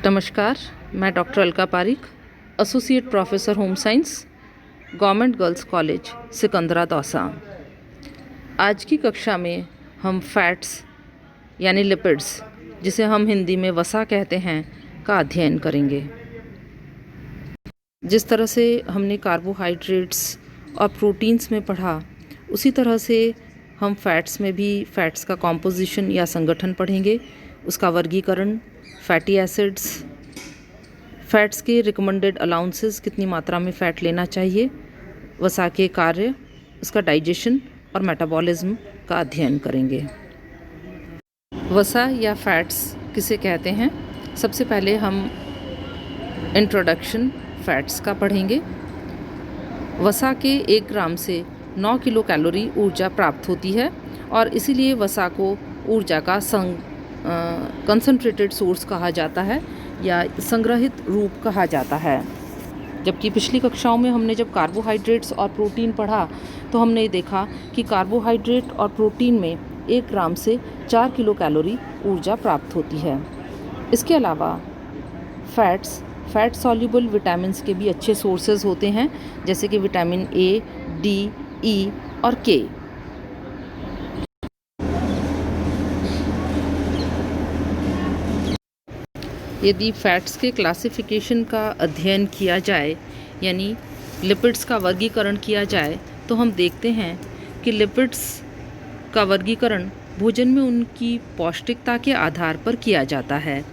नमस्कार, मैं doctor Alka Pareek, associate professor home science, government girls college Sikandra Dausa. आज की कक्षा में हम फैट्स यानी लिपिड्स, जिसे हम हिंदी में वसा कहते हैं, का अध्ययन करेंगे। जिस तरह से हमने कार्बोहाइड्रेट्स और प्रोटीन्स में पढ़ा, उसी तरह से हम फैट्स में भी फैट्स का कॉम्पोजिशन या संगठन पढ़ेंगे, उसका वर्गीकरण, फैटी एसिड्स, फैट्स के रिकमेंडेड अलाउंसेस, कितनी मात्रा में फ़ैट लेना चाहिए, वसा के कार्य, उसका डाइजेशन और मेटाबॉलिज्म का अध्ययन करेंगे। वसा या फैट्स किसे कहते हैं? सबसे पहले हम इंट्रोडक्शन फैट्स का पढ़ेंगे। वसा के 1 ग्राम से 9 किलो कैलोरी ऊर्जा प्राप्त होती है और इसीलिए वसा को ऊर्जा का कंसंट्रेटेड सोर्स कहा जाता है या संग्रहित रूप कहा जाता है। जबकि पिछली कक्षाओं में हमने जब कार्बोहाइड्रेट्स और प्रोटीन पढ़ा तो हमने देखा कि कार्बोहाइड्रेट और प्रोटीन में 1 ग्राम से 4 किलो कैलोरी ऊर्जा प्राप्त होती है। इसके अलावा फैट सॉल्युबल विटामिन्स के भी अच्छे सोर्सेज होते हैं, जैसे कि विटामिन ए, डी, ई और के। यदि फैट्स के क्लासिफिकेशन का अध्ययन किया जाए, यानी लिपिड्स का वर्गीकरण किया जाए, तो हम देखते हैं कि लिपिड्स का वर्गीकरण भोजन में उनकी पौष्टिकता के आधार पर किया जाता है।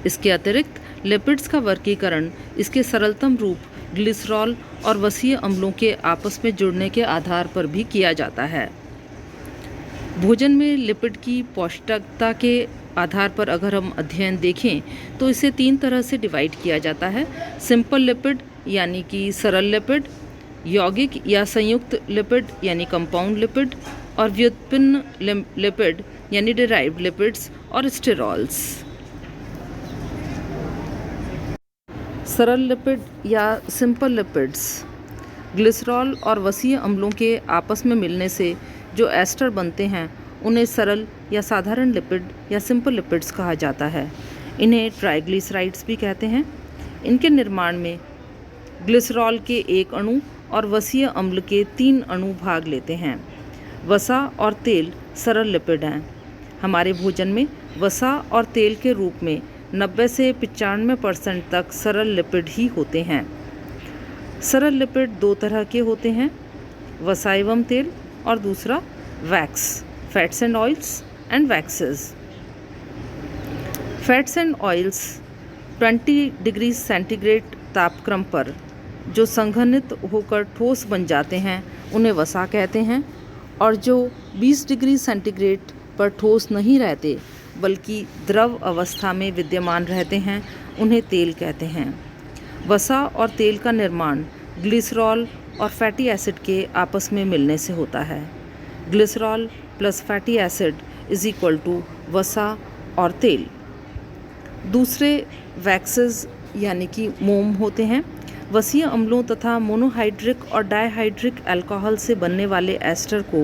इसके अतिरिक्त लिपिड्स का वर्गीकरण इसके सरलतम रूप ग्लिसरॉल और वसीय अम्लों के आपस में जुड़ने के आधार पर भी किया जाता है। भोजन में लिपिड की पौष्टिकता के आधार पर अगर हम अध्ययन देखें तो इसे 3 तरह से डिवाइड किया जाता है। सिंपल लिपिड यानी कि सरल लिपिड, यौगिक या संयुक्त लिपिड यानी कंपाउंड लिपिड, और व्युत्पन्न लिपिड यानी डिराइव्ड लिपिड्स और स्टेरॉल्स। सरल लिपिड या सिंपल लिपिड्स ग्लिसरॉल और वसीय अम्लों के आपस में मिलने से जो एस्टर बनते हैं, उन्हें सरल या साधारण लिपिड या सिंपल लिपिड्स कहा जाता है। इन्हें ट्राइग्लिसराइड्स भी कहते हैं। इनके निर्माण में ग्लिसरॉल के 1 अणु और वसीय अम्ल के 3 अणु भाग लेते हैं। वसा और तेल सरल लिपिड हैं। हमारे भोजन में वसा और तेल के रूप में 90 से 95% तक सरल लिपिड ही होते हैं। सरल लिपिड 2 तरह के होते हैं, वसा एवं तेल, और दूसरा wax, fats and oils and waxes. Fats and oils 20 degree centigrade तापक्रम पर जो संघनित होकर ठोस बन जाते हैं, उन्हें वसा कहते हैं, और जो 20 डिग्री सेंटीग्रेड पर ठोस नहीं रहते बल्कि द्रव अवस्था में विद्यमान रहते हैं, उन्हें तेल कहते हैं। वसा और तेल का निर्माण ग्लिसरॉल और फैटी एसिड के आपस में मिलने से होता है। Glycerol plus fatty acid is equal to वसा और तेल। दूसरे वैक्सेस यानी कि मोम होते हैं। वसीय अम्लों तथा मोनोहाइड्रिक और डाइहाइड्रिक अल्कोहल से बनने वाले एस्टर को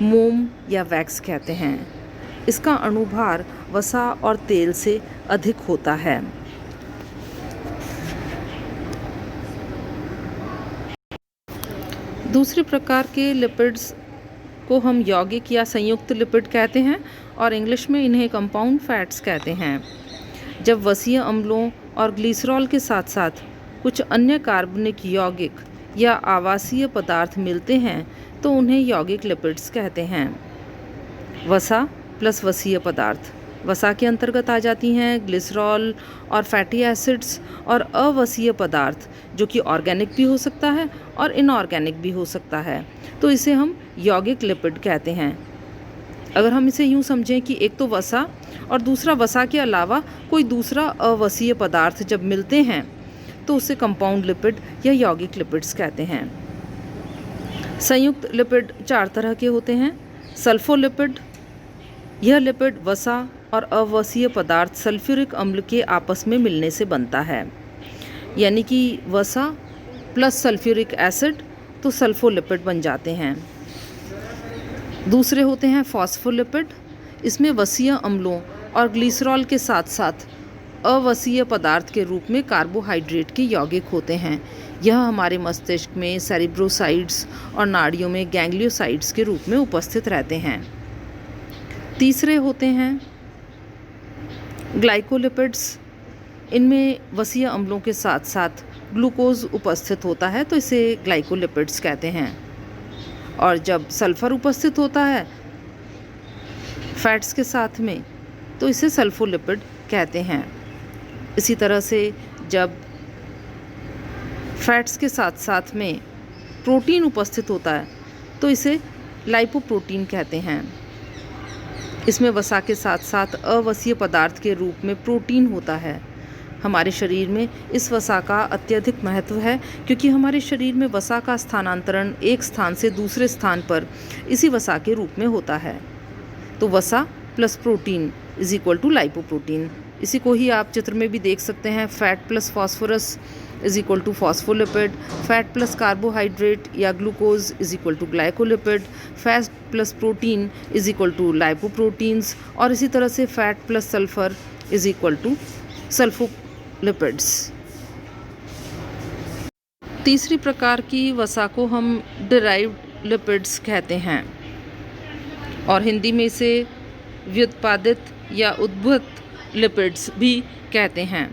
मोम या वैक्स कहते हैं। इसका अणुभार वसा और तेल से अधिक होता है। दूसरे प्रकार के लिपिड्स को हम यौगिक या संयुक्त लिपिड कहते हैं और इंग्लिश में इन्हें कंपाउंड फैट्स कहते हैं। जब वसीय अम्लों और ग्लिसरॉल के साथ साथ कुछ अन्य कार्बनिक यौगिक या आवासीय पदार्थ मिलते हैं तो उन्हें यौगिक लिपिड्स कहते हैं। वसा प्लस वसीय पदार्थ वसा के अंतर्गत आ जाती हैं ग्लिसरॉल और फैटी एसिड्स, और अवसीय पदार्थ जो कि ऑर्गेनिक भी हो सकता है और इनऑर्गेनिक भी हो सकता है, तो इसे हम यौगिक लिपिड कहते हैं। अगर हम इसे यूँ समझें कि एक तो वसा और दूसरा वसा के अलावा कोई दूसरा अवसीय पदार्थ जब मिलते हैं तो उसे कंपाउंड लिपिड या यौगिक लिपिड्स कहते हैं। संयुक्त लिपिड 4 तरह के होते हैं। सल्फोलिपिड, यह लिपिड वसा और अवसीय पदार्थ सल्फ्यूरिक अम्ल के आपस में मिलने से बनता है, यानी कि वसा प्लस सल्फ्यूरिक एसिड तो सल्फोलिपिड बन जाते हैं। दूसरे होते हैं फॉस्फोलिपिड। इसमें वसीय अम्लों और ग्लिसरॉल के साथ साथ अवसीय पदार्थ के रूप में कार्बोहाइड्रेट के यौगिक होते हैं। यह हमारे मस्तिष्क में सेरिब्रोसाइड्स और नाड़ियों में गैंग्लियोसाइड्स के रूप में उपस्थित रहते हैं। तीसरे होते हैं ग्लाइकोलिपिड्स। इनमें वसीय अम्लों के साथ साथ ग्लूकोज उपस्थित होता है, तो इसे ग्लाइकोलिपिड्स कहते हैं। और जब सल्फ़र उपस्थित होता है फैट्स के साथ में, तो इसे सल्फोलिपिड कहते हैं। इसी तरह से जब फैट्स के साथ साथ में प्रोटीन उपस्थित होता है, तो इसे लाइपोप्रोटीन कहते हैं। इसमें वसा के साथ साथ अवसीय पदार्थ के रूप में प्रोटीन होता है। हमारे शरीर में इस वसा का अत्यधिक महत्व है, क्योंकि हमारे शरीर में वसा का स्थानांतरण एक स्थान से दूसरे स्थान पर इसी वसा के रूप में होता है। तो वसा plus protein is equal to lipoprotein. इसी को ही आप चित्र में भी देख सकते हैं। Fat plus phosphorus is equal to phospholipid, fat plus carbohydrate या glucose is equal to glycolipid, fat plus protein is equal to lipoproteins, और इसी तरह से fat plus sulphur is equal to sulpholipids. तीसरी प्रकार की वसा को हम डिराइव्ड लिपिड्स कहते हैं, और हिंदी में इसे व्युत्पादित या उद्भूत लिपिड्स भी कहते हैं।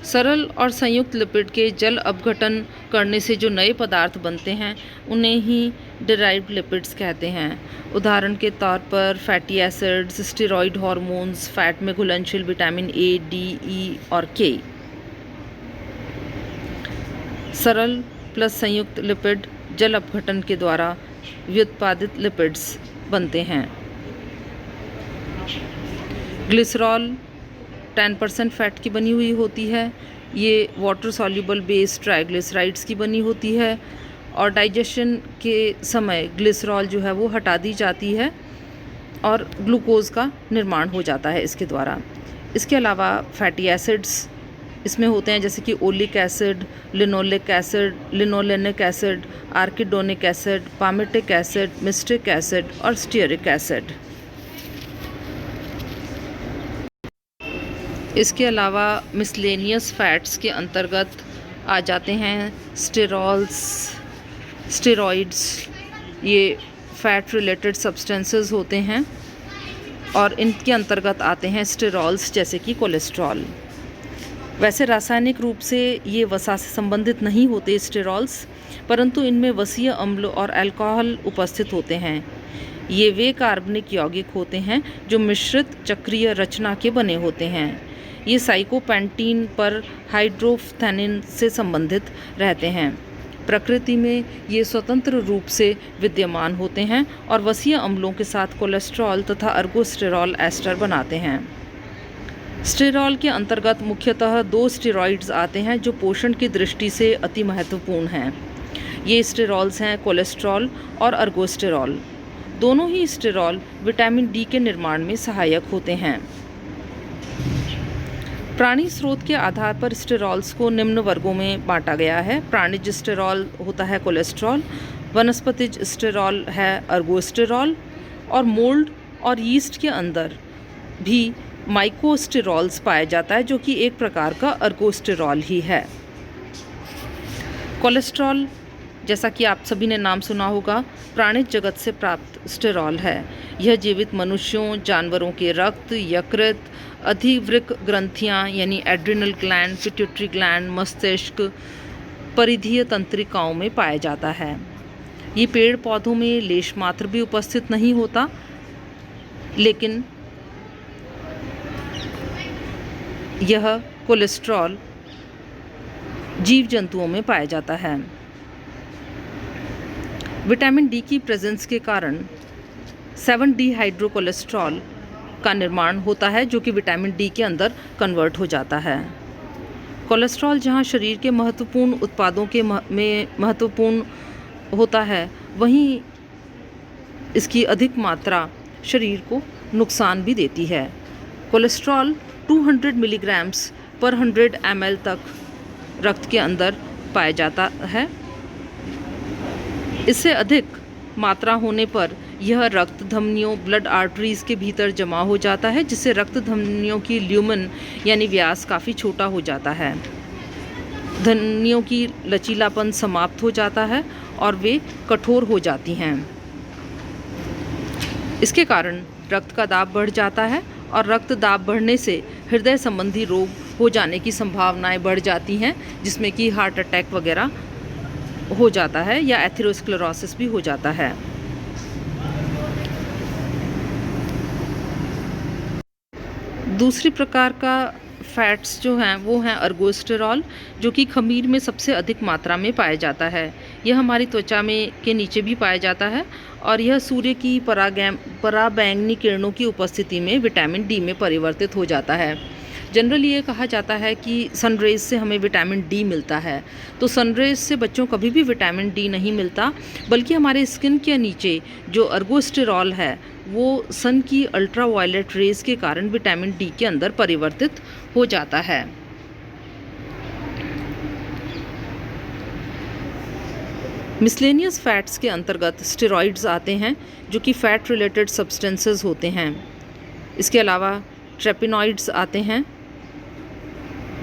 सरल और संयुक्त लिपिड के जल अपघटन करने से जो नए पदार्थ बनते हैं उन्हें ही डिराइव्ड लिपिड्स कहते हैं। उदाहरण के तौर पर fatty acids, steroid hormones, fat में घुलनशील विटामिन ए, डी, ई और के। सरल प्लस संयुक्त लिपिड जल अपघटन के द्वारा व्युत्पादित लिपिड्स बनते हैं। ग्लिसरॉल 10% फैट की बनी हुई होती है। ये वाटर सॉल्युबल बेस ट्राइग्लिसराइड्स की बनी होती है, और डाइजेशन के समय ग्लिसरॉल जो है वो हटा दी जाती है और ग्लूकोज का निर्माण हो जाता है इसके द्वारा। इसके अलावा फैटी एसिड्स इसमें होते हैं, जैसे कि oleic acid, linoleic acid, linolenic acid, arachidonic acid, palmitic acid, mistake acid और स्टीयरिक एसिड। इसके अलावा मिसलेनियस फैट्स के अंतर्गत आ जाते हैं स्टेरॉल्स, स्टेरॉइड्स। ये फैट रिलेटेड सब्सटेंसेस होते हैं, और इनके अंतर्गत आते हैं स्टेरॉल्स जैसे कि कोलेस्ट्रॉल। वैसे रासायनिक रूप से ये वसा से संबंधित नहीं होते स्टेरॉल्स, परंतु इनमें वसीय अम्ल और अल्कोहल उपस्थित होते हैं। ये वे कार्बनिक यौगिक होते हैं जो मिश्रित चक्रीय रचना के बने होते हैं। ये साइकोपेंटीन पर हाइड्रोफ्थैनिन से संबंधित रहते हैं। प्रकृति में ये स्वतंत्र रूप से विद्यमान होते हैं और वसीय अम्लों के साथ कोलेस्ट्रॉल तथा अर्गोस्टेरॉल एस्टर बनाते हैं। स्टेरॉल के अंतर्गत मुख्यतः 2 स्टेरॉइड्स आते हैं जो पोषण की दृष्टि से अति महत्वपूर्ण हैं। ये स्टेरॉल्स हैं कोलेस्ट्रॉल और अर्गोस्टेरॉल। दोनों ही स्टेरॉल विटामिन डी के निर्माण में सहायक होते हैं। प्राणी स्रोत के आधार पर स्टेरॉल्स को निम्न वर्गों में बांटा गया है। प्राणिज स्टेरॉल होता है कोलेस्ट्रॉल, वनस्पतिज स्टेरॉल है अर्गोस्टेरॉल, और मोल्ड और यीस्ट के अंदर भी माइकोस्टेरॉल्स पाया जाता है, जो कि एक प्रकार का अर्गोस्टेरॉल ही है। कोलेस्ट्रॉल, जैसा कि आप सभी ने नाम सुना होगा, प्राणिज जगत से प्राप्त स्टेरॉल है। यह जीवित मनुष्यों, जानवरों के रक्त, यकृत, अधिवृक्क ग्रंथियां यानी एड्रिनल ग्लैंड, पिट्यूटरी ग्लैंड, मस्तिष्क, परिधीय तंत्रिकाओं में पाया जाता है। ये पेड़ पौधों में लेश मात्र भी उपस्थित नहीं होता, लेकिन यह कोलेस्ट्रॉल जीव जंतुओं में पाया जाता है। विटामिन डी की प्रेजेंस के कारण 7-डीहाइड्रोकोलेस्ट्रॉल का निर्माण होता है, जो कि विटामिन डी के अंदर कन्वर्ट हो जाता है। कोलेस्ट्रॉल जहां शरीर के महत्वपूर्ण उत्पादों के में महत्वपूर्ण होता है, वहीं इसकी अधिक मात्रा शरीर को नुकसान भी देती है। कोलेस्ट्रॉल 200 मिलीग्राम्स पर 100 ml तक रक्त के अंदर पाया जाता है। इससे अधिक मात्रा होने पर यह रक्त धमनियों ब्लड आर्टरीज़ के भीतर जमा हो जाता है, जिससे रक्त धमनियों की ल्यूमन यानी व्यास काफ़ी छोटा हो जाता है। धमनियों की लचीलापन समाप्त हो जाता है और वे कठोर हो जाती हैं। इसके कारण रक्त का दाब बढ़ जाता है और रक्त दाब बढ़ने से हृदय संबंधी रोग हो जाने की संभावनाएं बढ़ जाती हैं, जिसमें कि हार्ट अटैक वगैरह हो जाता है या एथेरोस्क्लेरोसिस भी हो जाता है। दूसरी प्रकार का फैट्स जो हैं वो हैं अर्गोस्टेरॉल, जो कि खमीर में सबसे अधिक मात्रा में पाया जाता है। यह हमारी त्वचा में के नीचे भी पाया जाता है और यह सूर्य की पराबैंगनी किरणों की उपस्थिति में विटामिन डी में परिवर्तित हो जाता है। जनरली ये कहा जाता है कि सनरेज से हमें विटामिन डी मिलता है, तो सनरेज से बच्चों कभी भी विटामिन डी नहीं मिलता, बल्कि हमारे स्किन के नीचे जो अर्गोस्टेरॉल है वो सन की अल्ट्रावायलेट रेज के कारण विटामिन डी के अंदर परिवर्तित हो जाता है। मिसलेनियस फैट्स के अंतर्गत स्टेरॉइड्स आते हैं, जो कि फैट रिलेटेड सब्सटेंसेस होते हैं। इसके अलावा ट्रेपिनॉइड्स आते हैं,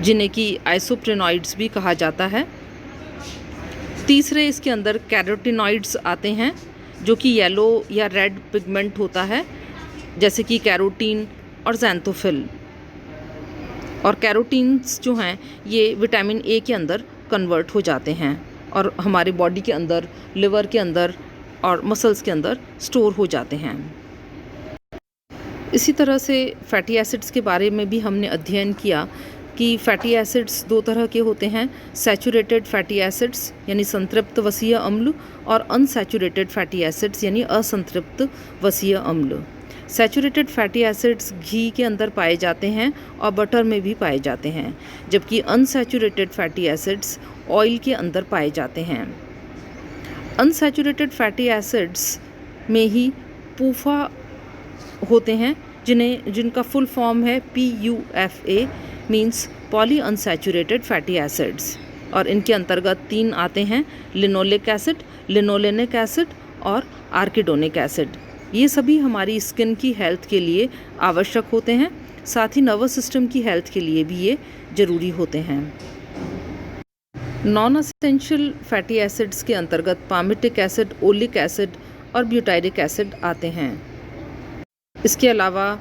जिन्हें कि आइसोप्रेनॉइड्स भी कहा जाता है। तीसरे इसके अंदर कैरोटिनॉइड्स आते हैं, जो कि येलो या रेड पिगमेंट होता है, जैसे कि कैरोटीन और ज़ैंथोफिल। और कैरोटीन्स जो हैं ये विटामिन ए के अंदर कन्वर्ट हो जाते हैं और हमारे बॉडी के अंदर, लिवर के अंदर और मसल्स के अंदर स्टोर हो जाते हैं। इसी तरह से फैटी एसिड्स के बारे में भी हमने अध्ययन किया कि फैटी एसिड्स दो तरह के होते हैं, सैचुरेटेड फैटी एसिड्स यानी संतृप्त वसीय अम्ल और अनसैचुरेटेड फैटी एसिड्स यानी असंतृप्त वसीय अम्ल। सैचुरेटेड फैटी एसिड्स घी के अंदर पाए जाते हैं और बटर में भी पाए जाते हैं, जबकि अनसैचुरेटेड फैटी एसिड्स ऑयल के अंदर पाए जाते हैं। अनसैचुरेटेड फैटी एसिड्स में ही पूफा होते हैं, जिनका फुल फॉर्म है PUFA means poly unsaturated fatty acids, और इनके अंतर्गत 3 आते हैं, लिनोलिक एसिड, लिनोलेनिक एसिड और आर्किडोनिक एसिड। ये सभी हमारी स्किन की हेल्थ के लिए आवश्यक होते हैं, साथ ही नर्वस सिस्टम की हेल्थ के लिए भी ये ज़रूरी होते हैं। नॉन असेंशियल फैटी एसिड्स के अंतर्गत पामिटिक एसिड, ओलिक एसिड और ब्यूटाइरिक एसिड आते हैं। इसके अलावा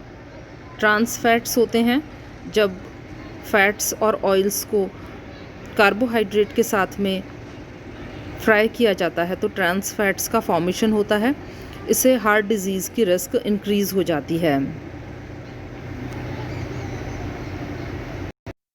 ट्रांस फैट्स होते हैं। जब फैट्स और ऑयल्स को कार्बोहाइड्रेट के साथ में फ्राई किया जाता है तो ट्रांस फैट्स का फॉर्मेशन होता है। इससे हार्ट डिजीज़ की रिस्क इंक्रीज़ हो जाती है।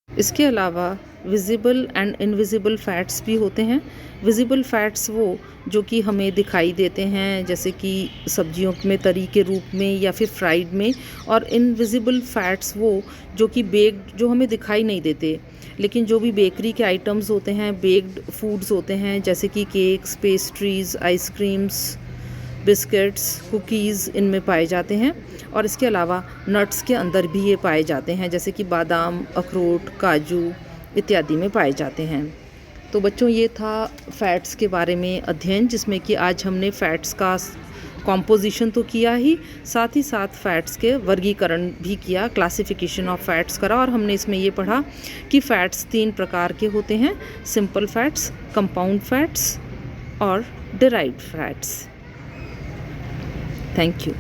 इसके अलावा विजिबल एंड इनविजिबल फैट्स भी होते हैं। विजिबल फैट्स वो जो कि हमें दिखाई देते हैं, जैसे कि सब्जियों में तरी के रूप में या फिर फ्राइड में, और इनविजिबल फैट्स वो जो कि बेक्ड, जो हमें दिखाई नहीं देते, लेकिन जो भी बेकरी के आइटम्स होते हैं, बेक्ड फूड्स होते हैं, जैसे कि cakes, pastries, ice creams, biscuits, cookies, इनमें पाए जाते हैं। और इसके अलावा नट्स के अंदर भी ये पाए जाते हैं, जैसे कि बादाम, अखरोट, काजू इत्यादि में पाए जाते हैं। तो बच्चों, ये था फ़ैट्स के बारे में अध्ययन, जिसमें कि आज हमने फ़ैट्स का कॉम्पोजिशन तो किया ही, साथ ही साथ फ़ैट्स के वर्गीकरण भी किया, क्लासिफिकेशन ऑफ फ़ैट्स करा। और हमने इसमें ये पढ़ा कि फ़ैट्स 3 प्रकार के होते हैं, सिंपल फ़ैट्स, कंपाउंड फ़ैट्स और डिराइव्ड फ़ैट्स। Thank you.